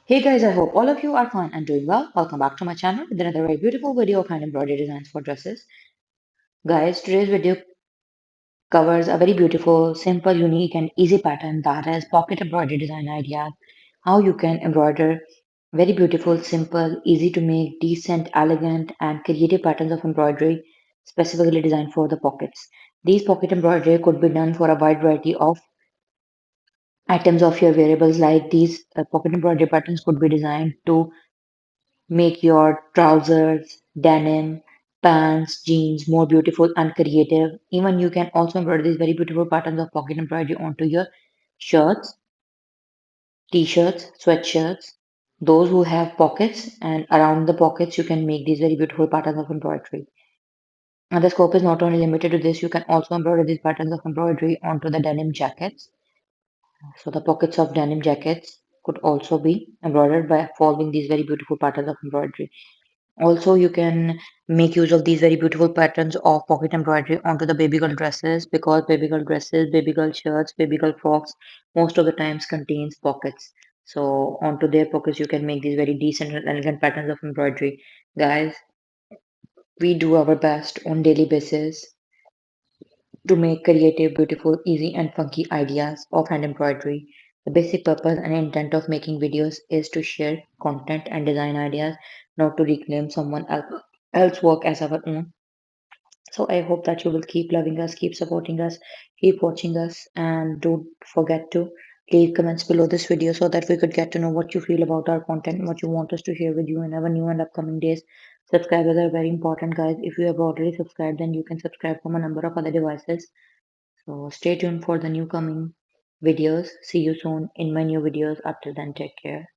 Hey guys, I hope all of you are fine and doing well. Welcome back to my channel with another very beautiful video of hand embroidery designs for dresses. Guys, today's video covers a very beautiful, simple, unique and easy pattern that is pocket embroidery design ideas. How you can embroider very beautiful, simple, easy to make, decent, elegant and creative patterns of embroidery specifically designed for the pockets. These pocket embroidery could be done for a wide variety of items of your wearables like these pocket embroidery patterns could be designed to make your trousers, denim, pants, jeans more beautiful and creative. Even you can also embroider these very beautiful patterns of pocket embroidery onto your shirts, t-shirts, sweatshirts. Those who have pockets and around the pockets, you can make these very beautiful patterns of embroidery. And the scope is not only limited to this, you can also embroider these patterns of embroidery onto the denim jackets. So the pockets of denim jackets could also be embroidered by following these very beautiful patterns of embroidery. Also, you can make use of these very beautiful patterns of pocket embroidery onto the baby girl dresses because baby girl dresses, baby girl shirts, baby girl frocks most of the times contains pockets. So onto their pockets, you can make these very decent and elegant patterns of embroidery. Guys, we do our best on daily basis to make creative, beautiful, easy and funky ideas of hand embroidery. The basic purpose and intent of making videos is to share content and design ideas, not to reclaim someone else's work as our own. So I hope that you will keep loving us, keep supporting us, keep watching us, and don't forget to leave comments below this video so that we could get to know what you feel about our content and what you want us to share with you in our new and upcoming days. Subscribers are very important, guys. If you have already subscribed, then you can subscribe from a number of other devices. So stay tuned for the new coming videos. See you soon in my new videos. Up till then, take care.